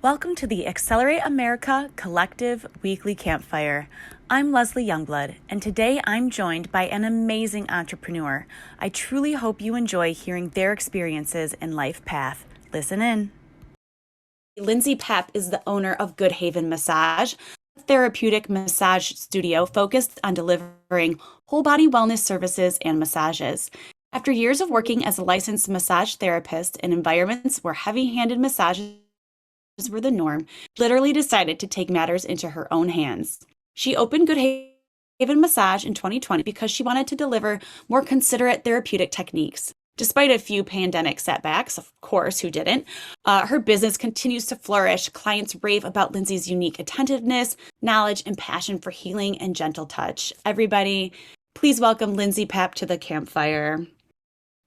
Welcome to the Accelerate America Collective Weekly Campfire. I'm Leslie Youngblood, and today I'm joined by an amazing entrepreneur. I truly hope you enjoy hearing their experiences and life path. Listen in. Lindsey Papp is the owner of Goodhaven Massage, a therapeutic massage studio focused on delivering whole body wellness services and massages. After years of working as a licensed massage therapist in environments where heavy-handed massages were the norm, literally decided to take matters into her own hands. She opened Goodhaven Massage in 2020 because she wanted to deliver more considerate therapeutic techniques. Despite a few pandemic setbacks, of course, who didn't, her business continues to flourish. Clients rave about Lindsey's unique attentiveness, knowledge, and passion for healing and gentle touch. Everybody, please welcome Lindsey Papp to the Campfire.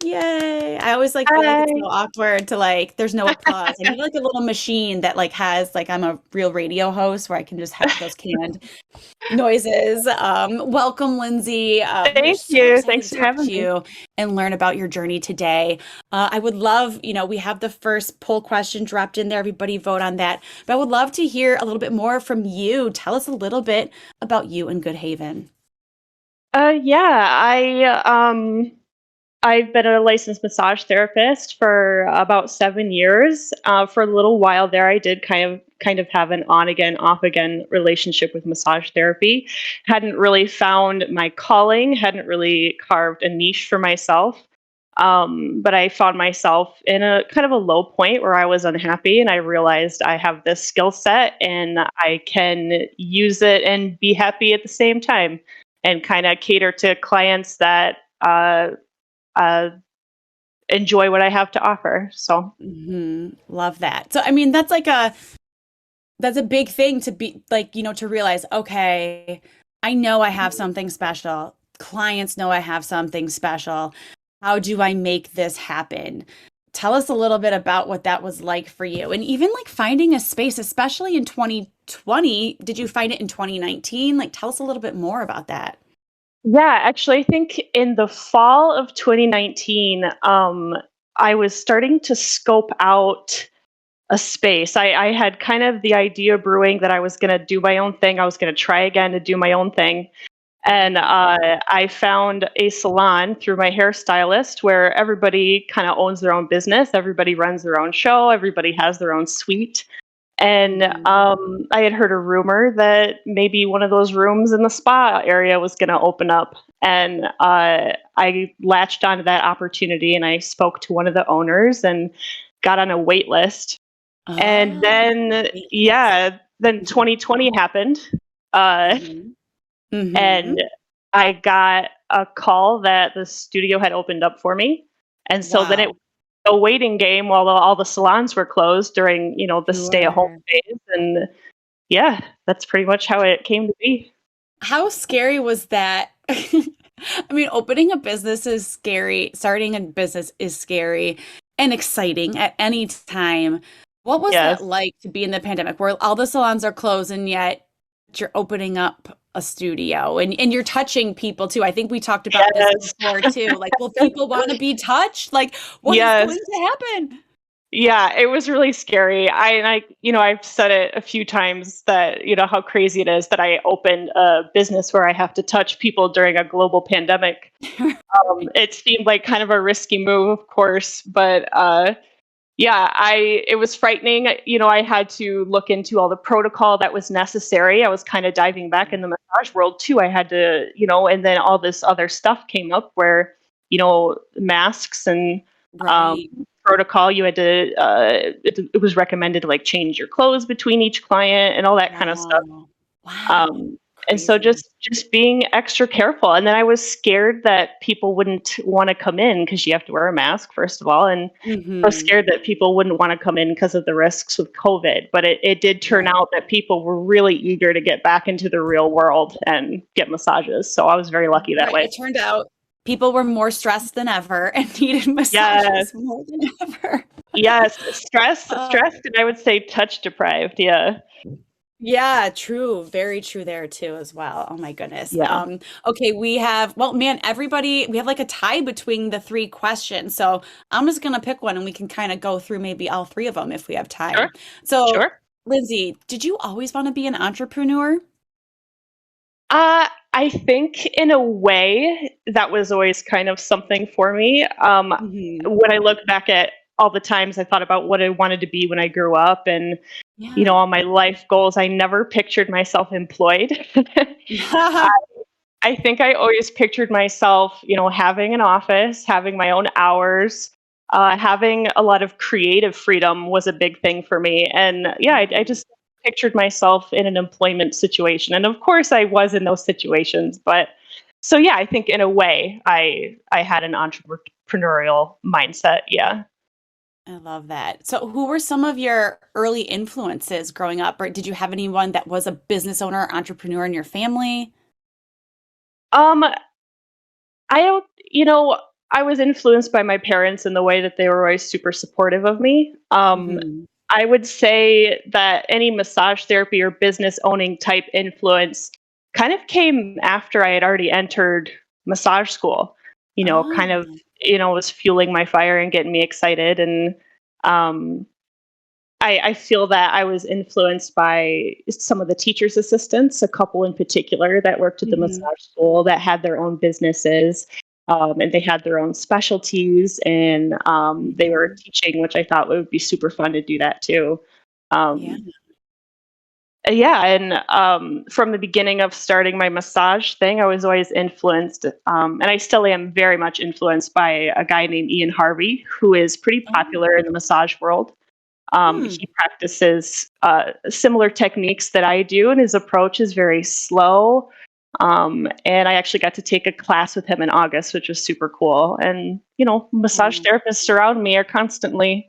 Yay. I always feel like it's so awkward to there's no applause. I need a little machine that has I'm a real radio host where I can just have those canned noises. Welcome, Lindsey. Thank you. Thanks for having me. And learn about your journey today. I would love, we have the first poll question dropped in there. Everybody vote on that. But I would love to hear a little bit more from you. Tell us a little bit about you and Goodhaven. I've been a licensed massage therapist for about 7 years. For a little while there, I did kind of have an on again, off again relationship with massage therapy. Hadn't really found my calling, hadn't really carved a niche for myself. But I found myself in a kind of a low point where I was unhappy, and I realized I have this skill set and I can use it and be happy at the same time, and kind of cater to clients that enjoy what I have to offer. So love that. So, I mean, that's a big thing to be to realize, okay, I know I have something special. Clients know I have something special. How do I make this happen? Tell us a little bit about what that was like for you. And even finding a space, especially in 2020, did you find it in 2019? Tell us a little bit more about that. Yeah, actually, I think in the fall of 2019, I was starting to scope out a space. I had kind of the idea brewing that I was going to do my own thing. I was going to try again to do my own thing. And I found a salon through my hairstylist where everybody kind of owns their own business. Everybody runs their own show. Everybody has their own suite. And I had heard a rumor that maybe one of those rooms in the spa area was going to open up. And I latched onto that opportunity, and I spoke to one of the owners and got on a wait list. And then, then 2020 happened. And I got a call that the studio had opened up for me. And so then it was a waiting game while all the salons were closed during, the stay-at-home phase. And that's pretty much how it came to be. How scary was that? I mean, opening a business is scary. Starting a business is scary and exciting at any time. What was that like to be in the pandemic where all the salons are closed and yet you're opening up a studio and you're touching people too? I think we talked about this before too. Will people want to be touched? What is going to happen? Yeah, it was really scary. I've said it a few times that, how crazy it is that I opened a business where I have to touch people during a global pandemic. It seemed like kind of a risky move, of course, but it was frightening. I had to look into all the protocol that was necessary. I was kind of diving back in the massage world too. I had to, and then all this other stuff came up where, masks and protocol. You had to, it was recommended to change your clothes between each client and all that kind of stuff. Wow. And so just being extra careful. And then I was scared that people wouldn't want to come in because you have to wear a mask, first of all. And I was scared that people wouldn't want to come in because of the risks with COVID. But it did turn out that people were really eager to get back into the real world and get massages. So I was very lucky that way. It turned out people were more stressed than ever and needed massages more than ever. Yes, stressed, and I would say touch deprived. Yeah. Yeah, true. Very true there too as well. Oh my goodness. Yeah. Okay, we have, everybody, we have a tie between the three questions. So I'm just going to pick one and we can kind of go through maybe all three of them if we have time. Sure. So Sure. Lindsay, did you always want to be an entrepreneur? I think in a way that was always kind of something for me. Hmm. When I look back at all the times I thought about what I wanted to be when I grew up and, Yeah. all my life goals, I never pictured myself employed. I think I always pictured myself, having an office, having my own hours, having a lot of creative freedom was a big thing for me. And yeah, I Mm. just pictured myself in an employment situation. And of course, I was in those situations. But so yeah, I think in a way, I had an entrepreneurial mindset. Yeah. I love that. So, who were some of your early influences growing up, or did you have anyone that was a business owner or entrepreneur in your family? Um, I don't, I was influenced by my parents in the way that they were always super supportive of me. Hmm. I would say that any massage therapy or business owning type influence kind of came after I had already entered massage school, kind of, Oh. was fueling my fire and getting me excited. And um, I feel that I was influenced by some of the teachers' assistants, a couple in particular that worked at the Hmm. massage school that had their own businesses, and they had their own specialties, and they were Hmm. teaching, which I thought would be super fun to do that too. Yeah. Um, yeah, and from the beginning of starting my massage thing, I was always influenced, and I still am very much influenced by a guy named Ian Harvey, who is pretty Oh. popular in the massage world. Hmm. He practices similar techniques that I do, and his approach is very slow. And I actually got to take a class with him in August, which was super cool. And, massage Oh, therapists around me are constantly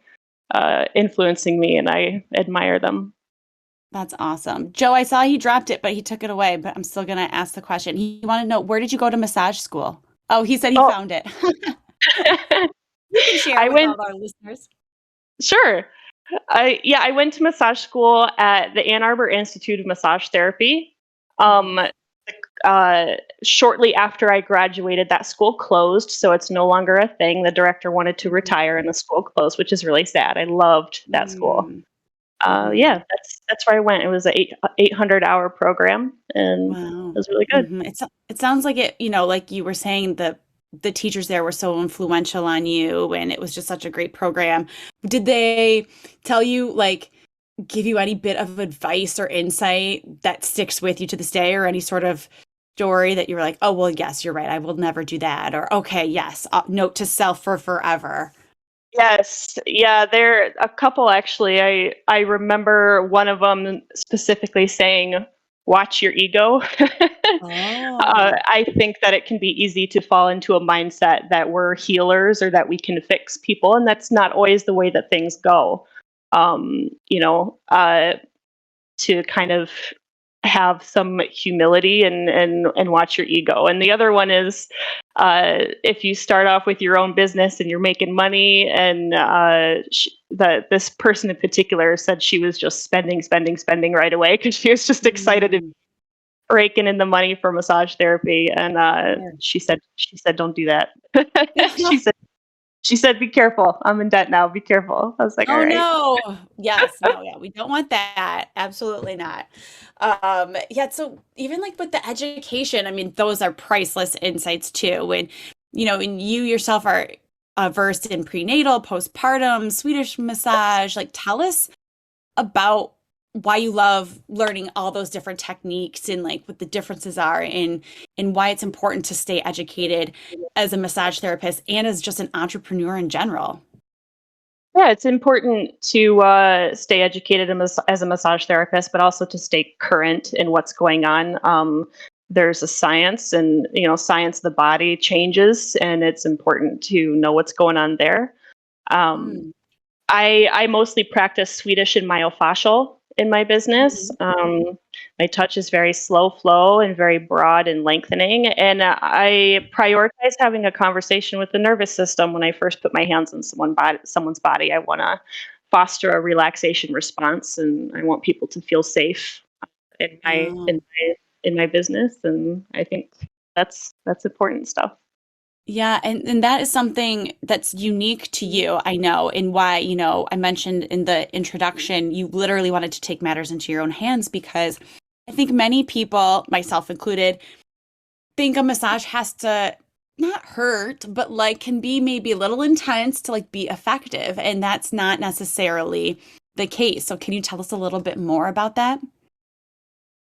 influencing me, and I admire them. that's awesome. Joe, I saw he dropped it, but he took it away. But I'm still gonna ask the question. He wanted to know, where did you go to massage school? Oh, he said he Oh, found it. You can share I with went, all our listeners. sure. I went to massage school at the Ann Arbor Institute of Massage Therapy. Um, Mhm. uh, Shortly after I graduated, that school closed, so it's no longer a thing. The director wanted to Mhm. retire, and the school closed, which is really sad. I loved that school. Mm. Yeah, Mhm. that's where I went. It was a 800-hour program, and it Wow. was really good. It sounds like it, like you were saying, the teachers there were so influential on you and it was just such a great program. Did they tell you, like, give you any bit of advice or insight that sticks with you to this day, or any sort of story that you were like, oh, well, yes, you're right, I will never do that, or okay, yes, note to self for forever. Yes, yeah, there a couple actually. I remember one of them specifically saying, "Watch your ego." Oh. I think that it can be easy to fall into a mindset that we're healers or that we can fix people, and that's not always the way that things go. Um, you know, uh, to kind of have some humility and watch your ego. And the other one is, if you start off with your own business and you're making money, and this person in particular said she was just spending, spending, spending right away because she was just excited to Mm. raking in the money for massage therapy. And Sure. she said, don't do that. she said she said, be careful. I'm in debt now. Be careful. I was like, all Oh right. no. Yes, no, yeah, we don't want that. Absolutely not. Yeah, so even like with the education, I mean, those are priceless insights too. And you yourself are versed in prenatal, postpartum, Swedish massage. Like, tell us about why you love learning all those different techniques and like what the differences are and why it's important to stay educated as a massage therapist and as just an entrepreneur in general. Yeah, it's important to stay educated as a massage therapist, but also to stay current in what's going on. There's a science, and science of the body changes, and it's important to know what's going on there. Um, Mm. I mostly practice Swedish and myofascial in my business. Mhm. My touch is very slow flow and very broad and lengthening, and I prioritize having a conversation with the nervous system when I first put my hands on someone's body. I want to foster a relaxation response, and I want people to feel safe in my in Oh. my in my business, and I think that's important stuff. Yeah, and that is something that's unique to you, I know, and why, I mentioned in the introduction, you literally wanted to take matters into your own hands because I think many people, myself included, think a massage has to not hurt, but like can be maybe a little intense to like be effective, and that's not necessarily the case. So can you tell us a little bit more about that?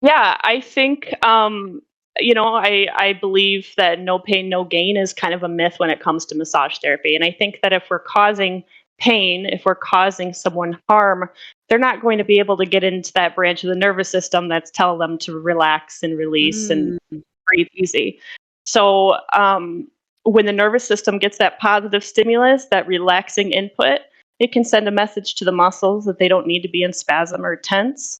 Yeah, I think I believe that no pain, no gain is kind of a myth when it comes to massage therapy. And I think that if we're causing pain, if we're causing someone harm, they're not going to be able to get into that branch of the nervous system that's telling them to relax and release and Mm, breathe easy. So when the nervous system gets that positive stimulus, that relaxing input, it can send a message to the muscles that they don't need to be in spasm or tense.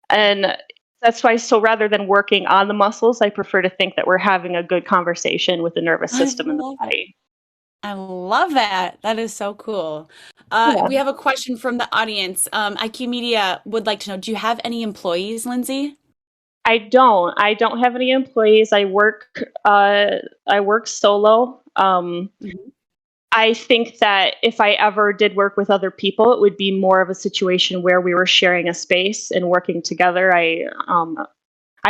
And that's why, so rather than working on the muscles, I prefer to think that we're having a good conversation with the nervous I system in the love it. body. I love that. That is so cool. Yeah. We have a question from the audience. IQ Media would like to know, do you have any employees, Lindsay? I don't have any employees. I work solo. Mhm. I think that if I ever did work with other people, it would be more of a situation where we were sharing a space and working together. I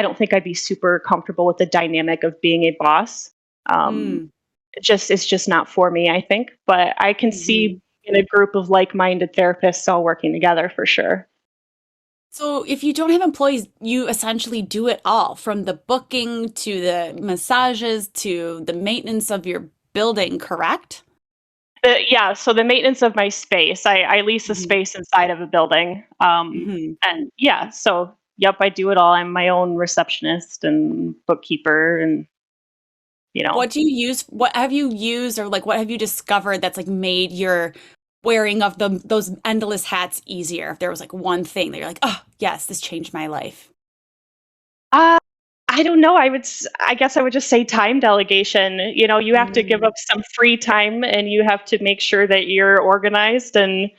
don't think I'd be super comfortable with the dynamic of being a boss. Um, Mm. it's just not for me, I think. But I can Mhm. see in a group of like-minded therapists all working together for sure. So if you don't have employees, you essentially do it all from the booking to the massages to the maintenance of your building, correct? Yeah, so the maintenance of my space, I lease a Mhm. space inside of a building. Mhm. And yeah, so yep, I do it all. I'm my own receptionist and bookkeeper and you know. What do you use? What have you used or like what have you discovered that's like made your wearing of those endless hats easier? If there was like one thing that you're like, oh, yes, this changed my life. Uh, I don't know. I guess I would just say time delegation. You have to give Mm. up some free time and you have to make sure that you're organized and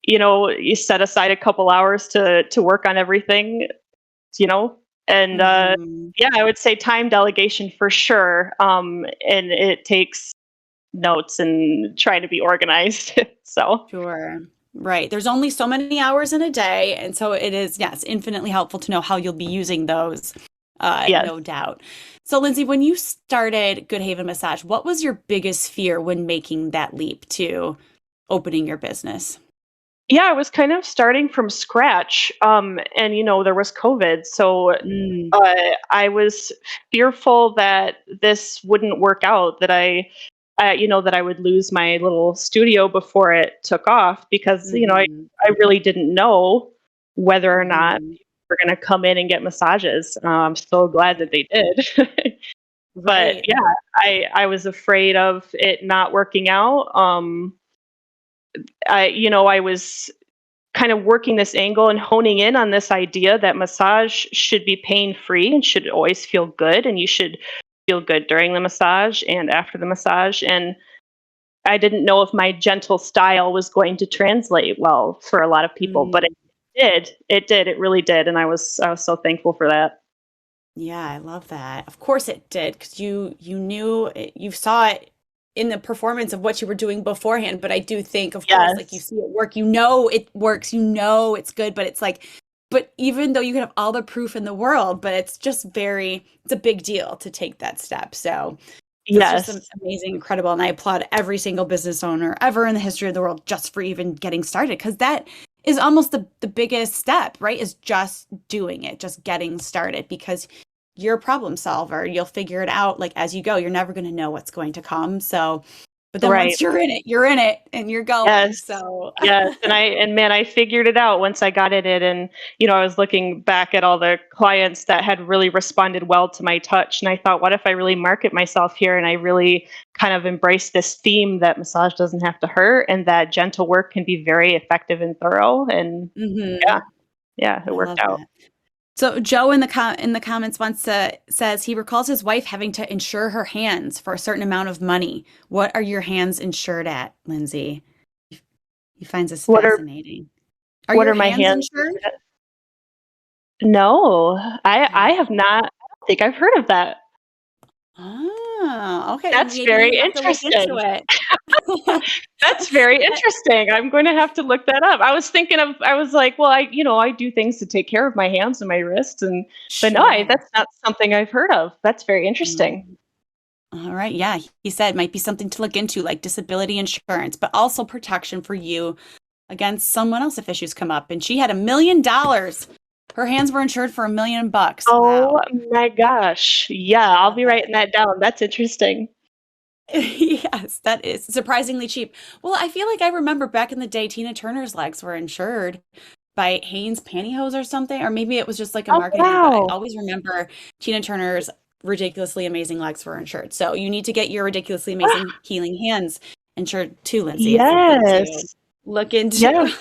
you set aside a couple hours to work on everything, you know. And Mhm. yeah, I would say time delegation for sure. And it takes notes and trying to be organized. So, Sure. Right. There's only so many hours in a day, and so it is, yes, infinitely helpful to know how you'll be using those, yes. no doubt. So, Lindsay, when you started Goodhaven Massage, what was your biggest fear when making that leap to opening your business? Yeah, I was kind of starting from scratch. And there was COVID, so Mm, I was fearful that this wouldn't work out. That I would lose my little studio before it took off because mhm, I really didn't know whether or not mhm. people were going to come in and get massages. I'm so glad that Right. they did. But Right. yeah, I was afraid of it not working out. I was kind of working this angle and honing in on this idea that massage should be pain free and should always feel good, and you should feel good during the massage and after the massage. And I didn't know if my gentle style was going to translate well for a lot of people, but it Mm. did. It did. It really did, and I was so thankful for that. Yeah, I love that. Of course it did, because you knew it, you saw it in the performance of what you were doing beforehand. But I do think, of course, like you Yes. see it work, you know it works, you know it's good, but it's like, but even though you could have all the proof in the world, but it's just it's a big deal to take that step. So that's just Yes. amazing, incredible. And I applaud every single business owner ever in the history of the world just for even getting started, because that is almost the biggest step, right? Is just doing it, just getting started, because you're a problem solver. You'll figure it out like as you go. You're never going to know what's going to come. So, but then Right. once you're in it and you're going. Yes. So, Yes, and man, I figured it out once I got in it, and I was looking back at all the clients that had really responded well to my touch, and I thought, what if I really market myself here and I really kind of embrace this theme that massage doesn't have to hurt and that gentle work can be very effective and thorough, and yeah, mhm, yeah, it I worked love out. that. So Joe in the comments wants to says he recalls his wife having to insure her hands for a certain amount of money. What are your hands insured at, Lindsay? He finds this What are fascinating. Are what your are my hands hands? insured? No, I Ah. have not. I don't think I've heard of that. Oh, okay. That's Maybe very you have to look into interesting. it. That's very interesting. I'm going to have to look that up. I was like, well, I do things to take care of my hands and my wrists, but no, Sure. that's not something I've heard of. That's very interesting. Mm. All right. Yeah. He said might be something to look into, like disability insurance, but also protection for you against someone else if issues come up. And she had $1 million. Her hands were insured for $1 million. Oh Wow. my gosh. Yeah, I'll Love be it. writing that down. That's interesting. Yes, that is surprisingly cheap. Well, I feel like I remember back in the day, Tina Turner's legs were insured by Hanes Pantyhose or something, or maybe it was just like a Oh, marketing thing, but I wow. always remember Tina Turner's ridiculously amazing legs were insured. So you need to get your ridiculously amazing healing hands insured too, Lindsay. It's something to Yes. look into. Yes,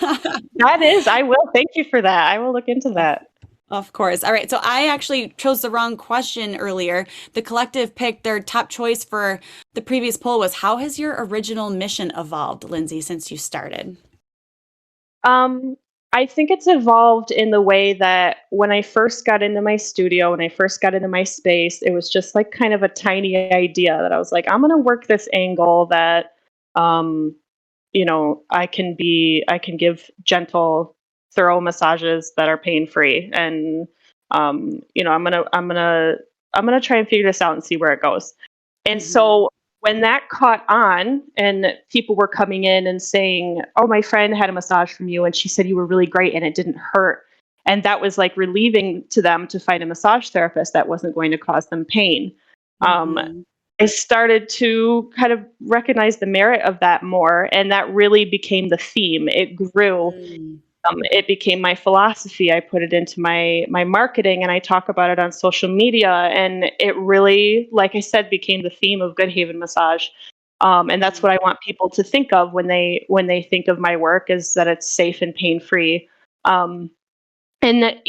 that is. I will. Thank you for that. I will look into Of that. of course. All right. So I actually chose the wrong question earlier. The collective picked their top choice for the previous poll was how has your original mission evolved, Lindsay, since you started? Um, I think it's evolved in the way that when I first got into my studio, when I first got into my space, it was just like kind of a tiny idea that I was like, I'm going to work this angle that, um, I can give gentle, thorough massages that are pain free, and I'm gonna try and figure this out and see where it goes. And Hmm. so when that caught on and people were coming in and saying, "Oh, my friend had a massage from you and she said you were really great and it didn't hurt." And that was like relieving to them to find a massage therapist that wasn't going to cause them pain. Um, Hmm. I started to kind of recognize the merit of that more, and that really became the theme. It grew. Mm. It became my philosophy. I put it into my marketing, and I talk about it on social media. And it really, like I said, became the theme of Goodhaven Massage. And that's Mm. what I want people to think of when they think of my work, is that it's safe and pain free. Um, and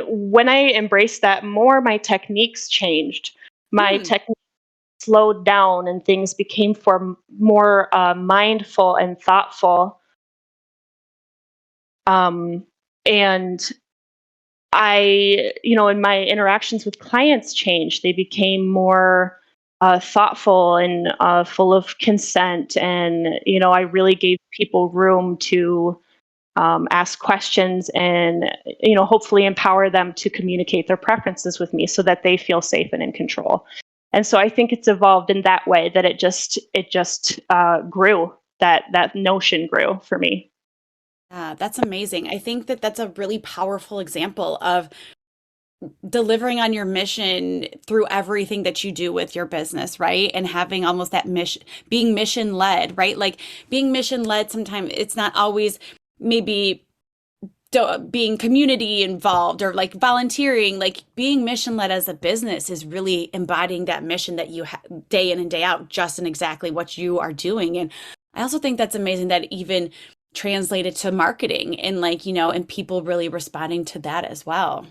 when I embraced that more, my techniques changed. My Mm. techniques slowed down, and things became more mindful and thoughtful. Um, and in my interactions with clients changed. They became more thoughtful and full of consent. And, I really gave people room to ask questions and, hopefully empower them to communicate their preferences with me so that they feel safe and in control. And so I think it's evolved in that way, that it just grew. That notion grew for me. Yeah, that's amazing. I think that that's a really powerful example of delivering on your mission through everything that you do with your business, right? And having almost that mission, being mission led, right? Like being mission led, sometimes it's not always maybe being community involved or like volunteering, like being mission led as a business is really embodying that mission that you day in and day out, just in exactly what you are doing. And I also think that's amazing that even translated to marketing and like, and people really responding to that as well.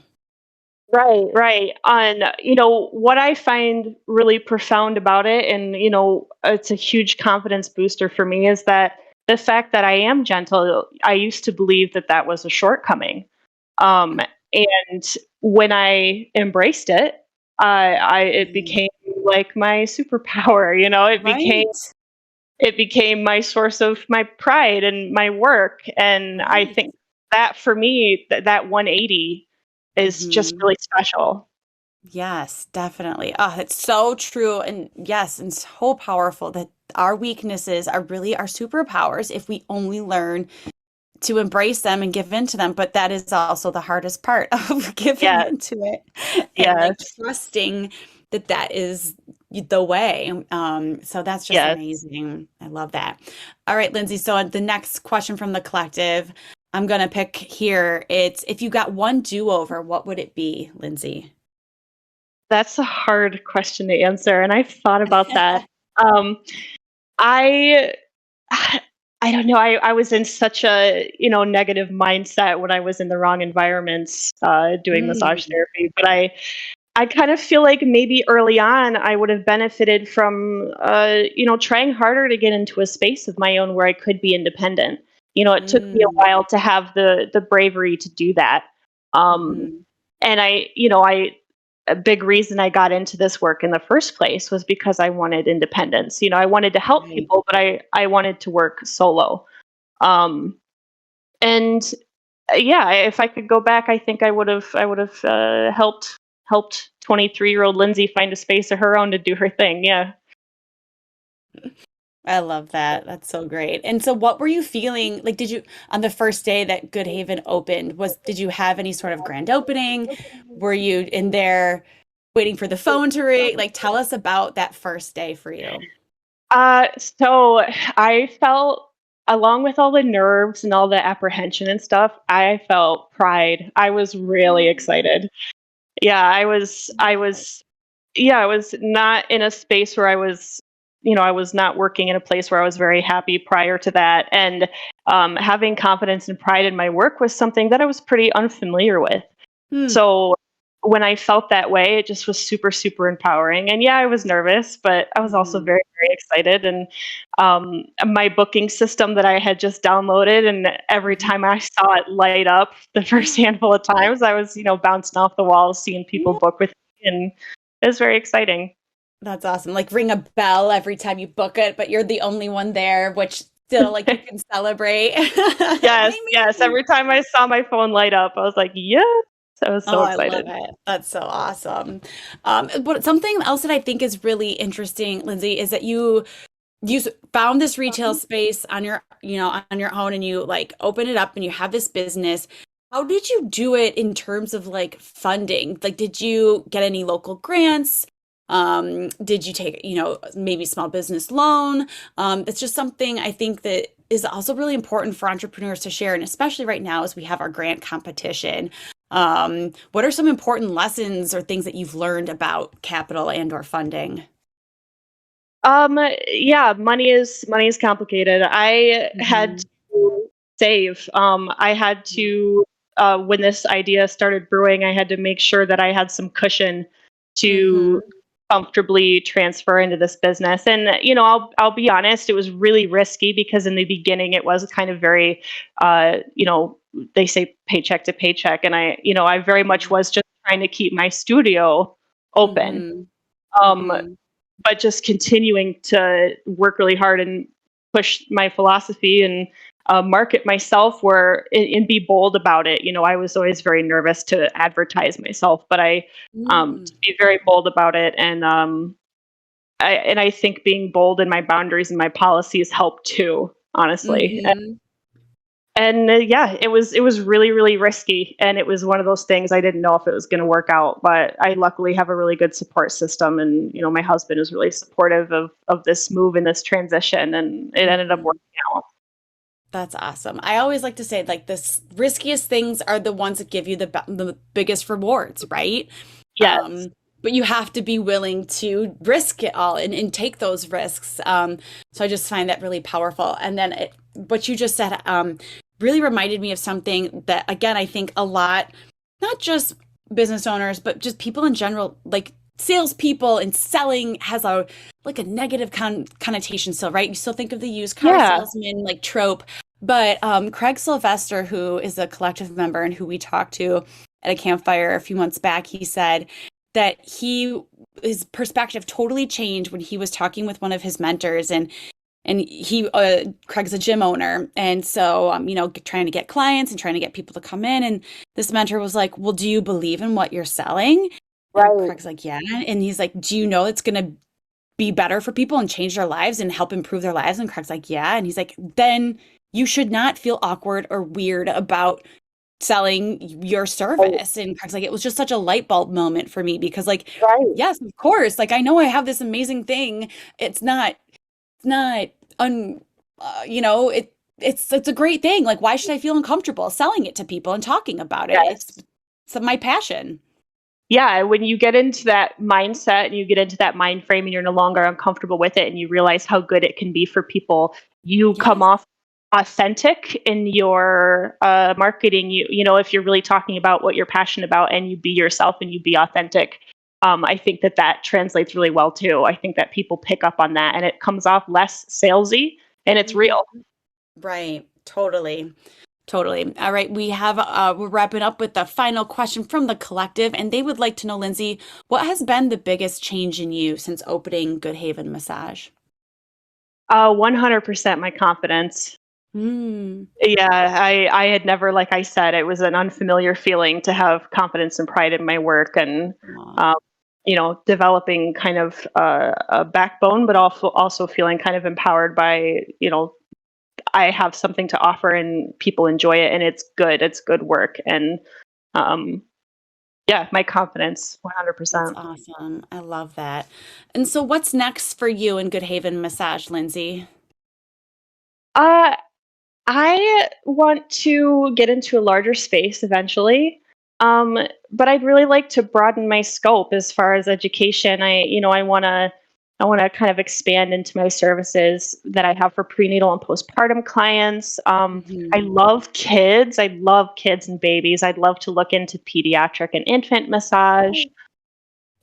Right, right. And what I find really profound about it, and it's a huge confidence booster for me, is that the fact that I am gentle. I used to believe that that was a shortcoming, and when I embraced it, it Mm. became like my superpower. Right. It became my source of my pride and my work. And I Right. think that for me, that 180 is just Hmm. really special. Yes, definitely. Oh, it's so true. And yes, and so powerful that our weaknesses are really our superpowers if we only learn to embrace them and give into them. But that is also the hardest part of giving Yes, into it and like yes, trusting that that is the way. So that's just yes. amazing. I love that. All right, Lindsay. So the next question from the collective, I'm gonna pick here. It's if you got one do-over, what would it be, Lindsay? That's a hard question to answer, and I've thought about that. Um, I I don't know. I was in such a negative mindset when I was in the wrong environments doing massage Mm, therapy, but I kind of feel like maybe early on I would have benefited from, trying harder to get into a space of my own where I could be independent. It took me a mm, while to have the bravery to do that. Um, mhm. and I a big reason I got into this work in the first place was because I wanted independence. I wanted to help Right. people, but I wanted to work solo. Um, and yeah, if I could go back, I think I would have helped 23-year-old Lindsay find a space of her own to do her thing. Yeah. I love that. That's so great. And so what were you feeling? Like, did you, on the first day that Goodhaven opened, did you have any sort of grand opening? Were you in there waiting for the phone to ring? Like, tell us about that first day for you. So I felt, along with all the nerves and all the apprehension and stuff, I felt pride. I was really excited. Yeah, I was not in a space where I was not working in a place where I was very happy prior to that. And having confidence and pride in my work was something that I was pretty unfamiliar with. Hmm. So when I felt that way, it just was super, super empowering. And yeah, I was nervous, but I was also Mhm. very, very excited. And my booking system that I had just downloaded, and every time I saw it light up the first handful of times, I was, bouncing off the walls, seeing people Yeah. book with me. And it was very exciting. That's awesome. Like, ring a bell every time you book it, but you're the only one there, which still, like, you can celebrate. Yes, Me, yes. me. Every time I saw my phone light up, I was like, yes. I was Oh, so I love excited. it. That's so awesome. But something else that I think is really interesting, Lindsay, is that found this retail space on your own, and you like open it up and you have this business. How did you do it in terms of like funding? Like, did you get any local grants? Did you take, maybe small business loan? It's just something I think that is also really important for entrepreneurs to share, and especially right now as we have our grant competition. What are some important lessons or things that you've learned about capital and or funding? Yeah, money is complicated. I had Mhm. to save. I had to when this idea started brewing, I had to make sure that I had some cushion to Mhm. comfortably transfer into this business. And I'll be honest, it was really risky because in the beginning it was kind of very they say paycheck to paycheck, and I very much was just trying to keep my studio open. Mhm. Um Mhm. but just continuing to work really hard and push my philosophy and market myself and be bold about it. I was always very nervous to advertise myself, but I to Mm. be very bold about it. And I think being bold in my boundaries and my policies helped too, honestly. Mhm. And yeah, it was really, really risky, and it was one of those things I didn't know if it was going to work out. But I luckily have a really good support system, and my husband is really supportive of this move and this transition, and it ended up Mhm. working out. That's awesome. I always like to say, like, the riskiest things are the ones that give you the biggest rewards, right? Yes, But you have to be willing to risk it all and take those risks. So I just find that really powerful. And then what you just said really reminded me of something that, again, I think a lot, not just business owners, but just people in general, like salespeople and selling has a negative connotation still, right? You still think of the used car yeah, salesman like trope. But Craig Sylvester, who is a collective member and who we talked to at a campfire a few months back, he said that his perspective totally changed when he was talking with one of his mentors, and Craig's a gym owner, and so trying to get clients and trying to get people to come in, and this mentor was like, well, do you believe in what you're selling? And right. Craig's like, yeah. And he's like, do you know it's going to be better for people and change their lives and help improve their lives? And Craig's like, yeah. And he's like, then you should not feel awkward or weird about selling your Right, service. And Craig's like, it was just such a light bulb moment for me because, like, right. yes, of course, like I know I have this amazing thing. It's not un it's a great thing. Like, why should I feel uncomfortable selling it to people and talking about it? Yes. It's my passion. Yeah, when you get into that mindset and you get into that mind frame and you're no longer uncomfortable with it and you realize how good it can be for people, you come Yes. off authentic in your marketing. If you're really talking about what you're passionate about and you be yourself and you be authentic, I think that translates really well too. I think that people pick up on that and it comes off less salesy and it's Mhm. real. Right. Totally. Totally. All right. We're wrapping up with the final question from the collective, and they would like to know, Lindsey, what has been the biggest change in you since opening Goodhaven Massage? 100% my confidence. Mm. Yeah, I had never, like I said, it was an unfamiliar feeling to have confidence and pride in my work, and Aw. um, developing kind of a backbone, but also feeling kind of empowered by, I have something to offer and people enjoy it, and it's good work, and um, yeah, my confidence, That's 100%. awesome. I love that. And so, what's next for you in Goodhaven Massage, Lindsey? Uh, I want to get into a larger space eventually. But I'd really like to broaden my scope as far as education. I want to kind of expand into my services that I have for prenatal and postpartum clients. I Mhm. love kids. I love kids and babies. I'd love to look into pediatric and infant massage.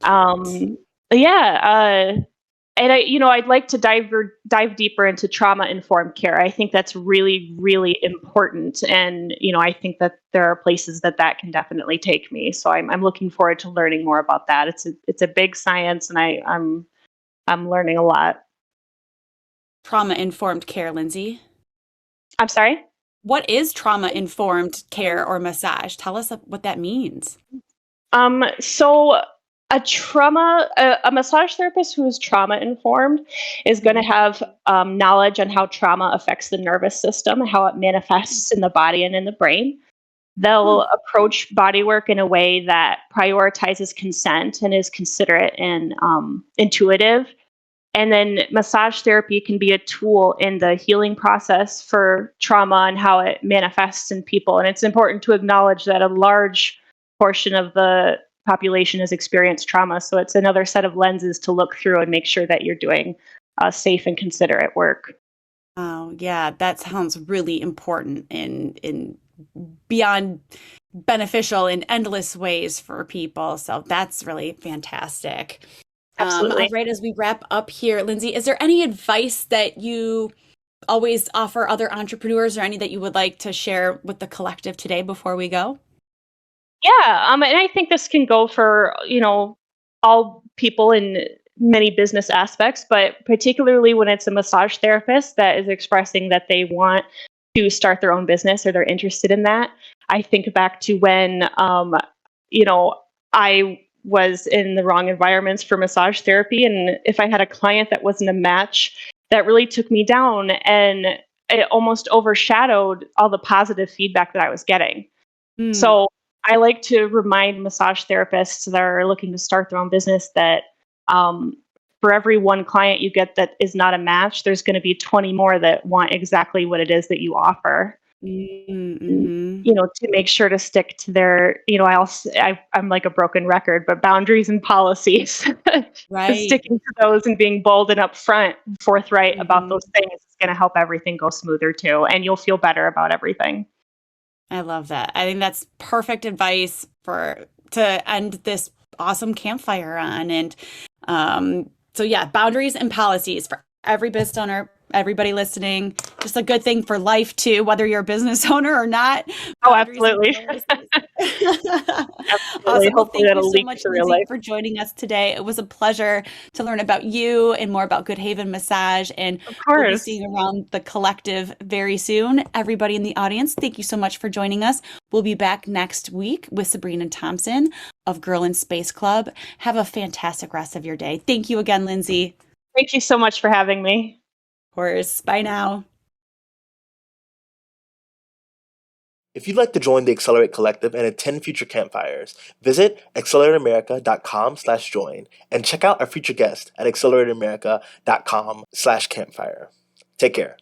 Oh, cute. Um, yeah, and I'd like to dive deeper into trauma informed care. I think that's really, really important, and I think that there are places that can definitely take me. So I'm looking forward to learning more about that. It's a big science, and I'm learning a lot. Trauma-informed care, Lindsey. I'm sorry. What is trauma-informed care or massage? Tell us what that means. So a massage therapist who is trauma informed is going to Mhm. have knowledge on how trauma affects the nervous system, how it manifests in the body and in the brain. Huh. They'll approach body work in a way that prioritizes consent and is considerate and intuitive. And then massage therapy can be a tool in the healing process for trauma and how it manifests in people. And it's important to acknowledge that a large portion of the population has experienced trauma. So it's another set of lenses to look through and make sure that you're doing safe and considerate work. Oh, yeah, that sounds really important in beyond beneficial in endless ways for people. So that's really fantastic. All Absolutely. right, as we wrap up here, Lindsey, is there any advice that you always offer other entrepreneurs or any that you would like to share with the collective today before we go? Yeah, and I think this can go for all people in many business aspects, but particularly when it's a massage therapist that is expressing that they want to start their own business or they're interested in that. I think back to when you know I was in the wrong environments for massage therapy, and if I had a client that wasn't a match, that really took me down, and it almost overshadowed all the positive feedback that I was getting. Mm. So I like to remind massage therapists that are looking to start their own business that um, for every one client you get that is not a match, there's going to be 20 more that want exactly what it is that you offer. And, Mm-hmm. to make sure to stick to their, I'm like a broken record, but boundaries and policies. Right. Sticking to those and being bold and upfront, forthright about Hmm. those things is going to help everything go smoother too, and you'll feel better about everything. I love that. I think that's perfect advice for to end this awesome campfire on. And so yeah, boundaries and policies for every business owner, everybody listening. Just a good thing for life too, whether you're a business owner or not. Oh, Boundaries and absolutely. policies. Absolutely. Awesome. Well, Hopefully thank you that'll so leak much, to real Lindsey, life. for joining us today. It was a pleasure to learn about you and more about Goodhaven Massage. And Of we'll be course. seeing you around the collective very soon. Everybody in the audience, thank you so much for joining us. We'll be back next week with Sabrina Thompson of Girl in Space Club. Have a fantastic rest of your day. Thank you again, Lindsey. Thank you so much for having me. Of course. Bye now. If you'd like to join the Accelerate Collective and attend future campfires, visit accelerateamerica.com/join and check out our future guest at accelerateamerica.com/campfire. Take care.